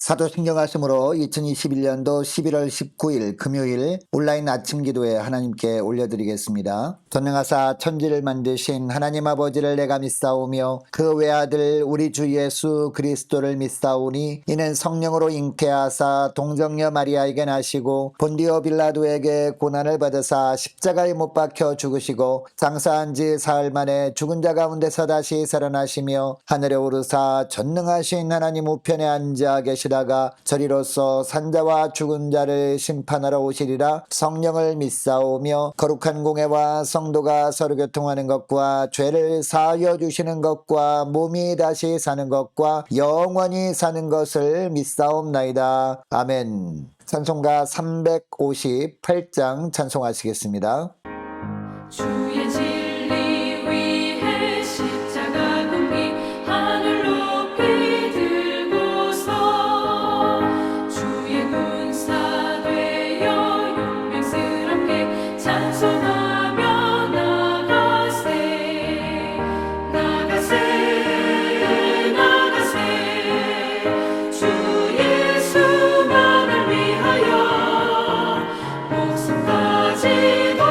사도신경 말씀으로 2021년도 11월 19일 금요일 온라인 아침 기도에 하나님께 올려드리겠습니다. 전능하사 천지를 만드신 하나님 아버지를 내가 믿사오며 그 외아들 우리 주 예수 그리스도를 믿사오니 이는 성령으로 잉태하사 동정녀 마리아에게 나시고 본디오 빌라도에게 고난을 받으사 십자가에 못 박혀 죽으시고 장사한 지 사흘 만에 죽은 자 가운데서 다시 살아나시며 하늘에 오르사 전능하신 하나님 우편에 앉아 계시다가 저리로서 산자와 죽은 자를 심판하러 오시리라. 성령을 믿사오며 거룩한 공회와 성도가 서로 교통하는 것과 죄를 사하여 주시는 것과 몸이 다시 사는 것과 영원히 사는 것을 믿사옵나이다. 아멘. 찬송가 358장 찬송하시겠습니다. 주의 진리 위해 십자가 금기 하늘 높이 들고서 주의 군사 되어 용맹스럽게 찬송하며 나가세 나가세 나가세 주 예수만을 위하여 목숨까지도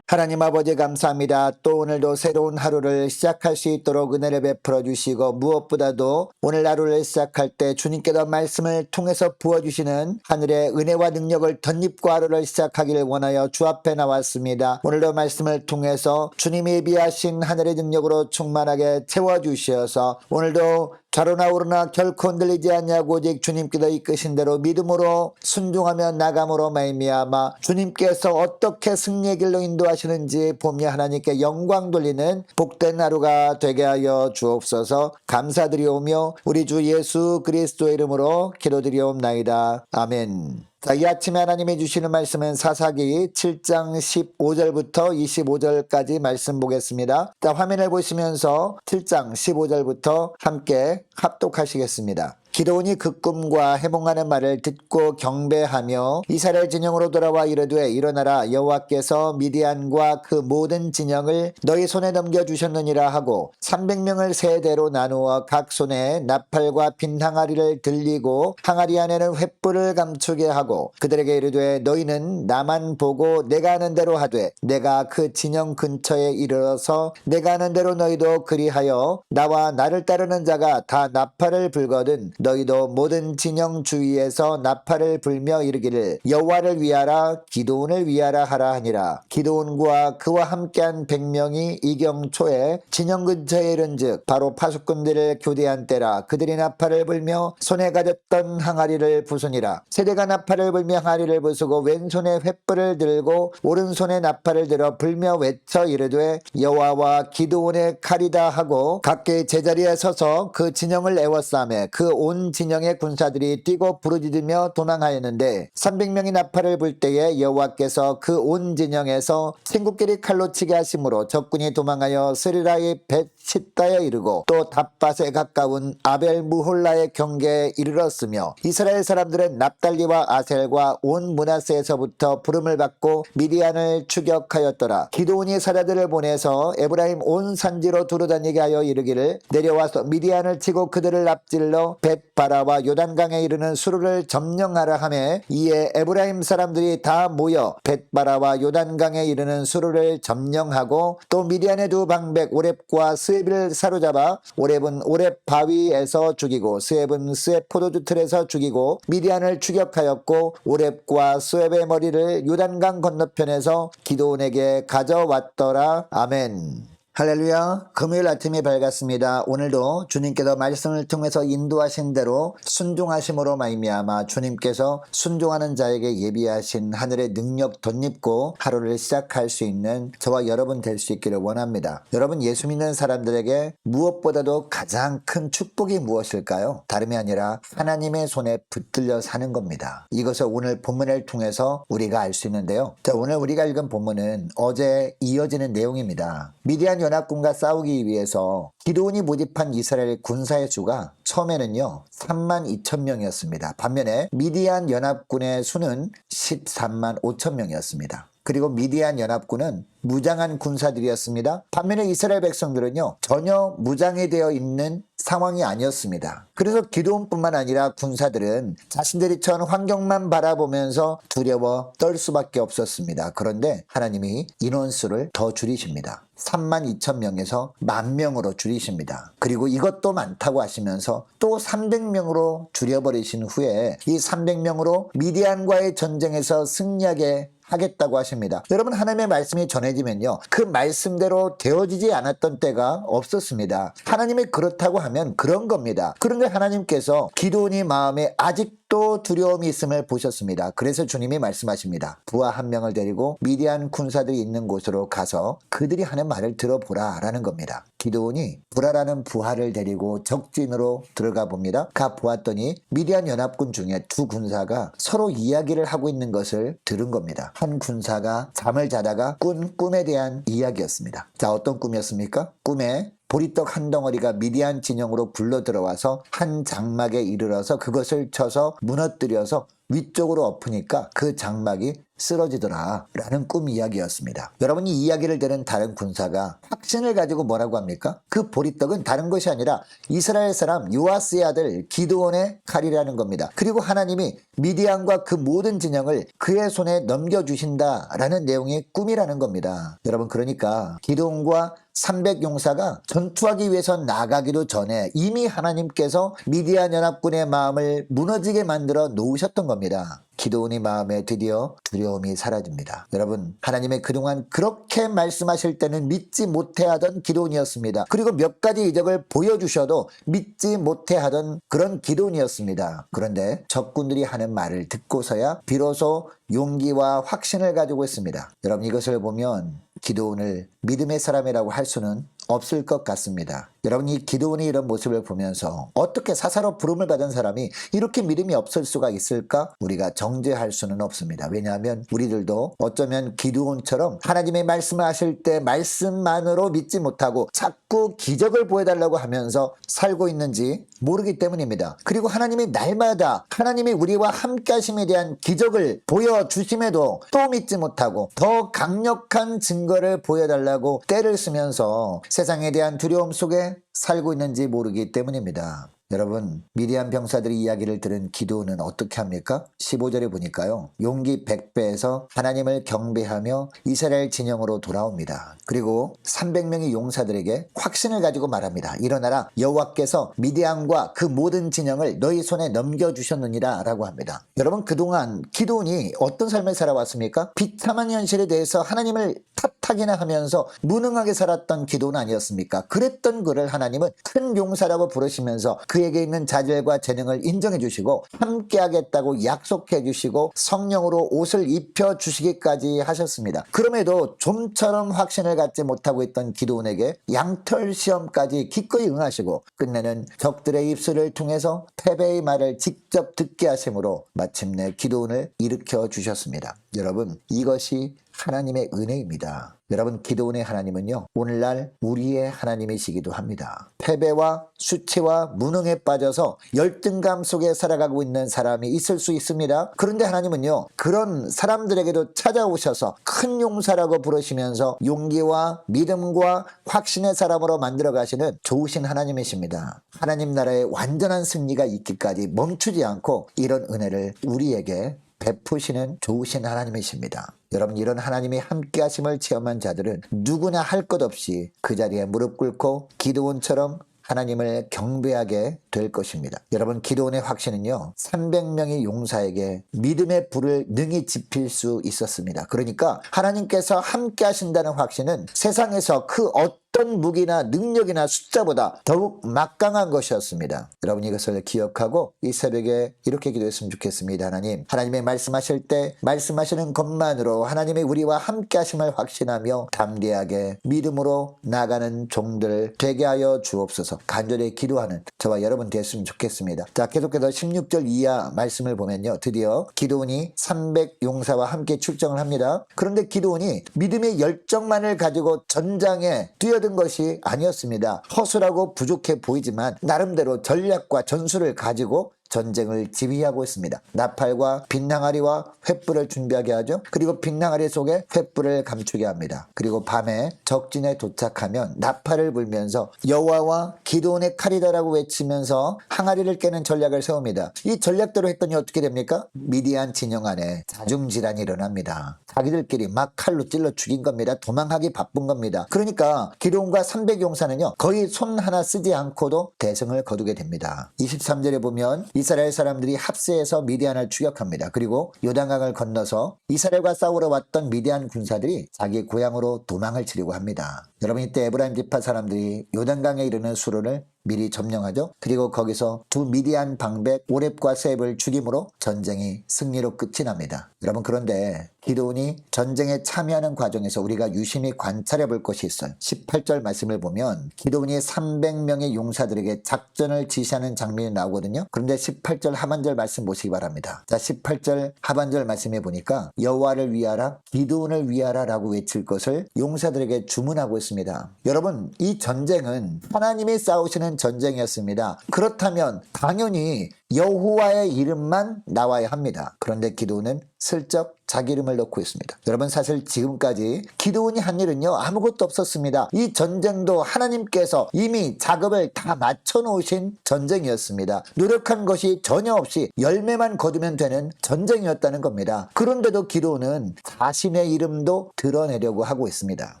하나님 아버지 감사합니다. 또 오늘도 새로운 하루를 시작할 수 있도록 은혜를 베풀어 주시고 무엇보다도 오늘 하루를 시작할 때 주님께서 말씀을 통해서 부어주시는 하늘의 은혜와 능력을 덧입고 하루를 시작하기를 원하여 주 앞에 나왔습니다. 오늘도 말씀을 통해서 주님이 예비하신 하늘의 능력으로 충만하게 채워주시어서 오늘도 좌로나 오르나 결코 흔들리지 않냐고 오직 주님께서 이끄신 대로 믿음으로 순종하며 나감으로 말미암아 주님께서 어떻게 승리의 길로 인도하시는지 보며 하나님께 영광 돌리는 복된 하루가 되게 하여 주옵소서. 감사드리오며 우리 주 예수 그리스도의 이름으로 기도드리옵나이다. 아멘. 자, 이 아침에 하나님이 주시는 말씀은 사사기 7장 15절부터 25절까지 말씀 보겠습니다. 자, 화면을 보시면서 7장 15절부터 함께 합독하시겠습니다. 기드온이 그 꿈과 해몽하는 말을 듣고 경배하며 이스라엘 진영으로 돌아와 이르되 일어나라 여호와께서 미디안과 그 모든 진영을 너희 손에 넘겨주셨느니라 하고 300명을 세 대로 나누어 각 손에 나팔과 빈 항아리를 들리고 항아리 안에는 횃불을 감추게 하고 그들에게 이르되 너희는 나만 보고 내가 하는 대로 하되 내가 그 진영 근처에 이르러서 내가 하는 대로 너희도 그리하여 나와 나를 따르는 자가 다 나팔을 불거든 너희도 모든 진영 주위에서 나팔을 불며 이르기를 여호와를 위하라 기드온을 위하라 하라 하니라. 기드온과 그와 함께한 100명이 이경초에 진영 근처에 이른즉 바로 파수꾼들을 교대한 때라. 그들이 나팔을 불며 손에 가졌던 항아리를 부수니라. 세대가 나팔을 불며 항아리를 부수고 왼손에 횃불을 들고 오른손에 나팔을 들어 불며 외쳐 이르되 여호와와 기드온의 칼이다 하고 각기 제자리에 서서 그 진영을 에워싸매 그 온 진영의 군사들이 뛰고 부르짖으며 도망하였는데 300명이 나팔을 불 때에 여호와께서 그 온 진영에서 친구끼리 칼로 치게 하심으로 적군이 도망하여 스리라의 벳시다에 이르고 또 답밭에 가까운 아벨 무홀라의 경계에 이르렀으며 이스라엘 사람들은 납달리와 아셀과 온 므낫세에서부터 부름을 받고 미디안을 추격하였더라. 기드온이 사자들을 보내서 에브라임 온 산지로 두루다니게 하여 이르기를 내려와서 미디안을 치고 그들을 앞질러 벳바라와 요단강에 이르는 수르를 점령하라 하매 이에 에브라임 사람들이 다 모여 벳바라와 요단강에 이르는 수르를 점령하고 또 미디안의 두 방백 오렙과 스웹을 사로잡아 오렙은 오렙 바위에서 죽이고 스웹은 스웹 포도주 틀에서 죽이고 미디안을 추격하였고 오렙과 스웹의 머리를 요단강 건너편에서 기드온에게 가져왔더라. 아멘. 할렐루야. 금요일 아침이 밝았습니다. 오늘도 주님께서 말씀을 통해서 인도하신 대로 순종하심으로 말미암아 주님께서 순종하는 자에게 예비하신 하늘의 능력 덧입고 하루를 시작할 수 있는 저와 여러분 될 수 있기를 원합니다. 여러분, 예수 믿는 사람들에게 무엇보다도 가장 큰 축복이 무엇일까요? 다름이 아니라 하나님의 손에 붙들려 사는 겁니다. 이것을 오늘 본문을 통해서 우리가 알 수 있는데요. 자, 오늘 우리가 읽은 본문은 어제 이어지는 내용입니다. 미디안 연합군과 싸우기 위해서 기드온이 모집한 이스라엘 군사의 수가 처음에는요 32,000명이었습니다. 반면에 미디안 연합군의 수는 13만 5천 명이었습니다. 그리고 미디안 연합군은 무장한 군사들이었습니다. 반면에 이스라엘 백성들은요 전혀 무장이 되어 있는 상황이 아니었습니다. 그래서 기드온뿐만 아니라 군사들은 자신들이 처한 환경만 바라보면서 두려워 떨 수밖에 없었습니다. 그런데 하나님이 인원수를 더 줄이십니다. 32,000명에서 10,000명으로 줄이십니다. 그리고 이것도 많다고 하시면서 또 300명으로 줄여버리신 후에 이 300명으로 미디안과의 전쟁에서 승리하게 하겠다고 하십니다. 여러분, 하나님의 말씀이 전해지면요 그 말씀대로 되어지지 않았던 때가 없었습니다. 하나님이 그렇다고 하면 그런 겁니다. 그런데 하나님께서 기드온이 마음에 아직도 두려움이 있음을 보셨습니다. 그래서 주님이 말씀하십니다. 부하 1명을 데리고 미디안 군사들이 있는 곳으로 가서 그들이 하는 말을 들어보라 라는 겁니다. 기드온이 부라라는 부하를 데리고 적진으로 들어가 봅니다. 가 보았더니 미디안 연합군 중에 두 군사가 서로 이야기를 하고 있는 것을 들은 겁니다. 한 군사가 잠을 자다가 꾼 꿈에 대한 이야기였습니다. 자, 어떤 꿈이었습니까? 꿈에 보리떡 한 덩어리가 미디안 진영으로 굴러 들어와서 한 장막에 이르러서 그것을 쳐서 무너뜨려서 위쪽으로 엎으니까 그 장막이 쓰러지더라 라는 꿈 이야기였습니다. 여러분, 이 이야기를 들은 다른 군사가 확신을 가지고 뭐라고 합니까? 그 보리떡은 다른 것이 아니라 이스라엘 사람 요아스의 아들 기드온의 칼이라는 겁니다. 그리고 하나님이 미디안과 그 모든 진영을 그의 손에 넘겨주신다라는 내용의 꿈이라는 겁니다. 여러분, 그러니까 기드온과 300용사가 전투하기 위해서 나가기도 전에 이미 하나님께서 미디안 연합군의 마음을 무너지게 만들어 놓으셨던 겁니다. 기드온의 마음에 드디어 두려움이 사라집니다. 여러분, 하나님의 그동안 그렇게 말씀하실 때는 믿지 못해하던 기드온이었습니다. 그리고 몇 가지 이적을 보여주셔도 믿지 못해하던 그런 기드온이었습니다. 그런데 적군들이 하는 말을 듣고서야 비로소 용기와 확신을 가지고 있습니다. 여러분, 이것을 보면 기드온을 믿음의 사람이라고 할 수는 없을 것 같습니다. 여러분, 이 기드온이 이런 모습을 보면서 어떻게 사사로 부름을 받은 사람이 이렇게 믿음이 없을 수가 있을까? 우리가 정죄할 수는 없습니다. 왜냐하면 우리들도 어쩌면 기드온처럼 하나님의 말씀을 하실 때 말씀만으로 믿지 못하고 자꾸 기적을 보여달라고 하면서 살고 있는지 모르기 때문입니다. 그리고 하나님이 날마다 하나님이 우리와 함께 하심에 대한 기적을 보여주심에도 또 믿지 못하고 더 강력한 증거를 보여달라고 때를 쓰면서 세상에 대한 두려움 속에 살고 있는지 모르기 때문입니다. 여러분, 미디안 병사들이 이야기를 들은 기드온은 어떻게 합니까? 15절에 보니까요, 용기 100배에서 하나님을 경배하며 이스라엘 진영으로 돌아옵니다. 그리고 300명의 용사들에게 확신을 가지고 말합니다. 일어나라, 여호와께서 미디안과 그 모든 진영을 너희 손에 넘겨주셨느니라 라고 합니다. 여러분, 그동안 기드온이 어떤 삶을 살아왔습니까? 비참한 현실에 대해서 하나님을 탓하기나 하면서 무능하게 살았던 기드온 아니었습니까? 그랬던 그를 하나님은 큰 용사라고 부르시면서 그에게 있는 자질과 재능을 인정해 주시고 함께 하겠다고 약속해 주시고 성령으로 옷을 입혀 주시기까지 하셨습니다. 그럼에도 좀처럼 확신을 갖지 못하고 있던 기드온에게 양털 시험까지 기꺼이 응하시고 끝내는 적들의 입술을 통해서 패배의 말을 직접 듣게 하심으로 마침내 기드온을 일으켜 주셨습니다. 여러분, 이것이 하나님의 은혜입니다. 여러분, 기드온의 하나님은요, 오늘날 우리의 하나님이시기도 합니다. 패배와 수치와 무능에 빠져서 열등감 속에 살아가고 있는 사람이 있을 수 있습니다. 그런데 하나님은요, 그런 사람들에게도 찾아오셔서 큰 용사라고 부르시면서 용기와 믿음과 확신의 사람으로 만들어 가시는 좋으신 하나님이십니다. 하나님 나라의 완전한 승리가 있기까지 멈추지 않고 이런 은혜를 우리에게 베푸시는 좋으신 하나님이십니다. 여러분, 이런 하나님이 함께 하심을 체험한 자들은 누구나 할 것 없이 그 자리에 무릎 꿇고 기드온처럼 하나님을 경배하게 될 것입니다. 여러분, 기드온의 확신은요, 300명의 용사에게 믿음의 불을 능히 지필 수 있었습니다. 그러니까 하나님께서 함께 하신다는 확신은 세상에서 그 어떤 무기나 능력이나 숫자보다 더욱 막강한 것이었습니다. 여러분, 이것을 기억하고 이 새벽에 이렇게 기도했으면 좋겠습니다. 하나님의 말씀하실 때 말씀하시는 것만으로 하나님의 우리와 함께 하심을 확신하며 담대하게 믿음으로 나가는 종들 되게 하여 주옵소서. 간절히 기도하는 저와 여러분 됐으면 좋겠습니다. 자, 계속해서 16절 이하 말씀을 보면요, 드디어 기드온이 300용사와 함께 출정을 합니다. 그런데 기드온이 믿음의 열정만을 가지고 전장에 뛰어든 것이 아니었습니다. 허술하고 부족해 보이지만 나름대로 전략과 전술을 가지고 전쟁을 지휘하고 있습니다. 나팔과 빗낭아리와 횃불을 준비하게 하죠. 그리고 빗낭아리 속에 횃불을 감추게 합니다. 그리고 밤에 적진에 도착하면 나팔을 불면서 여호와와 기드온의 칼이다라고 외치면서 항아리를 깨는 전략을 세웁니다. 이 전략대로 했더니 어떻게 됩니까? 미디안 진영 안에 자중질환이 일어납니다. 자기들끼리 막 칼로 찔러 죽인 겁니다. 도망하기 바쁜 겁니다. 그러니까 기드온과 300용사는요, 거의 손 하나 쓰지 않고도 대승을 거두게 됩니다. 23절에 보면 이스라엘 사람들이 합세해서 미디안을 추격합니다. 그리고 요단강을 건너서 이스라엘과 싸우러 왔던 미디안 군사들이 자기 고향으로 도망을 치려고 합니다. 여러분, 이때 에브라임 지파 사람들이 요단강에 이르는 수로를 미리 점령하죠. 그리고 거기서 두 미디안 방백 오렙과 세입을 죽임으로 전쟁이 승리로 끝이 납니다. 여러분, 그런데 기드온이 전쟁에 참여하는 과정에서 우리가 유심히 관찰해 볼 것이 있어요. 18절 말씀을 보면 기드온이 300명의 용사들에게 작전을 지시하는 장면이 나오거든요. 그런데 18절 하반절 말씀 보시기 바랍니다. 자, 18절 하반절 말씀에 보니까 여호와를 위하라, 기드온을 위하라 라고 외칠 것을 용사들에게 주문하고 있습니다. 여러분, 이 전쟁은 하나님이 싸우시는 전쟁이었습니다. 그렇다면 당연히 여호와의 이름만 나와야 합니다. 그런데 기드온은 슬쩍 자기 이름을 넣고 있습니다. 여러분, 사실 지금까지 기드온이 한 일은요, 아무것도 없었습니다. 이 전쟁도 하나님께서 이미 작업을 다 맞춰 놓으신 전쟁이었습니다. 노력한 것이 전혀 없이 열매만 거두면 되는 전쟁이었다는 겁니다. 그런데도 기드온은 자신의 이름도 드러내려고 하고 있습니다.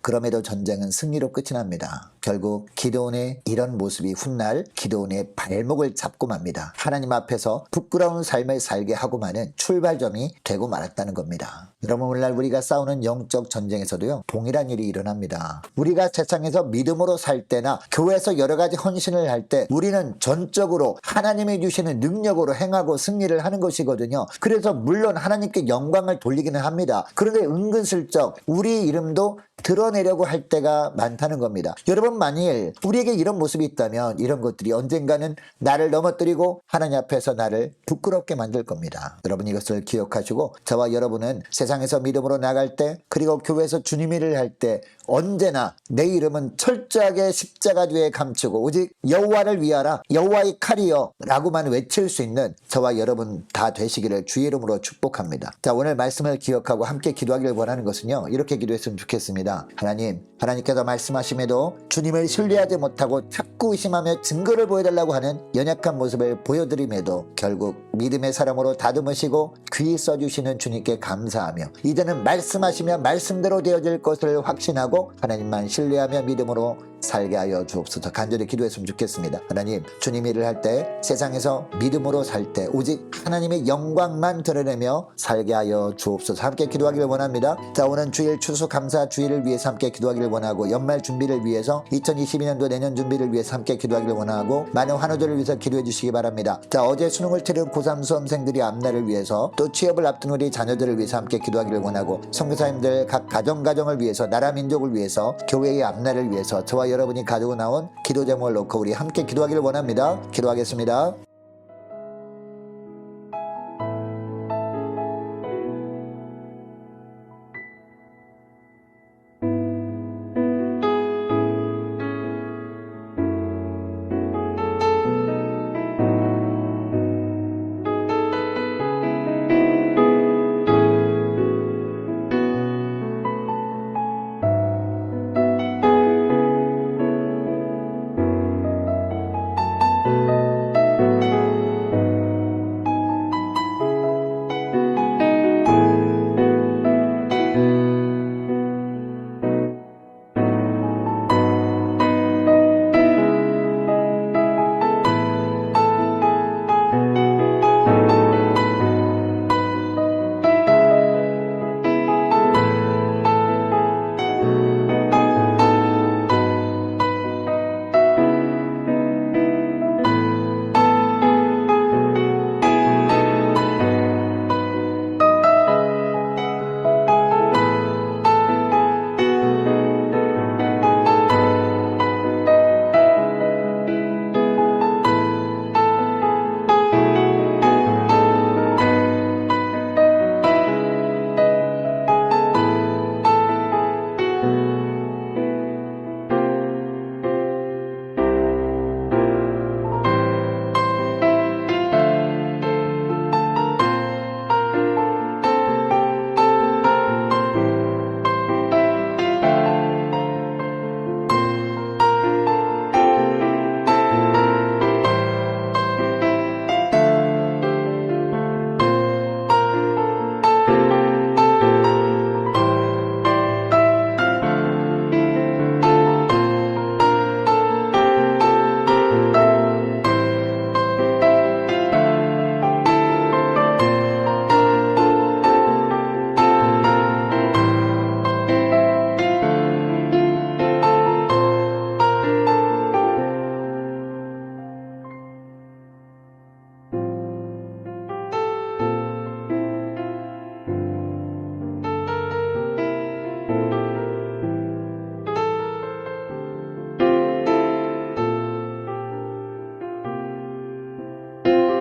그럼에도 전쟁은 승리로 끝이 납니다. 결국 기드온의 이런 모습이 훗날 기드온의 발목을 잡고 맙니다. 하나님 앞에서 부끄러운 삶을 살게 하고 마는 출발점이 되고 말았다는 겁니다. 여러분, 오늘날 우리가 싸우는 영적 전쟁에서도요, 동일한 일이 일어납니다. 우리가 세상에서 믿음으로 살 때나 교회에서 여러 가지 헌신을 할 때 우리는 전적으로 하나님이 주시는 능력으로 행하고 승리를 하는 것이거든요. 그래서 물론 하나님께 영광을 돌리기는 합니다. 그런데 은근슬쩍 우리 이름도 드러내려고 할 때가 많다는 겁니다. 여러분, 만일 우리에게 이런 모습이 있다면 이런 것들이 언젠가는 나를 넘어뜨리고 하나님 앞에서 나를 부끄럽게 만들 겁니다. 여러분 이것을 기억하시고 저와 여러분은 세상에서 믿음으로 나갈 때 그리고 교회에서 주님 일을 할 때 언제나 내 이름은 철저하게 십자가 뒤에 감추고 오직 여호와를 위하라 여호와의 칼이여 라고만 외칠 수 있는 저와 여러분 다 되시기를 주의 이름으로 축복합니다. 자, 오늘 말씀을 기억하고 함께 기도하기를 원하는 것은요, 이렇게 기도했으면 좋겠습니다. 하나님께서 말씀하심에도 주님을 신뢰하지 못하고 자꾸 의심하며 증거를 보여달라고 하는 연약한 모습을 보여드림에도 결국 믿음의 사람으로 다듬으시고 귀 써주시는 주님께 감사하며 이제는 말씀하시면 말씀대로 되어질 것을 확신하고 하나님만 신뢰하며 믿음으로 살게 하여 주옵소서. 간절히 기도했으면 좋겠습니다. 하나님, 주님 일을 할 때 세상에서 믿음으로 살 때 오직 하나님의 영광만 드러내며 살게 하여 주옵소서. 함께 기도하기를 원합니다. 자, 오늘 주일 추수감사 주일을 위해서 함께 기도하기를 원하고 연말 준비를 위해서 2022년도 내년 준비를 위해서 함께 기도하기를 원하고 많은 환우들을 위해서 기도해 주시기 바랍니다. 자, 어제 수능을 치른 고3 수험생들이 앞날을 위해서 또 취업을 앞둔 우리 자녀들을 위해서 함께 기도하기를 원하고 선교사님들 각 가정을 위해서 나라 민족을 위해서 교회의 앞날을 위해서 저와 여러분이 가지고 나온 기도 제목을 놓고 우리 함께 기도하기를 원합니다. 기도하겠습니다.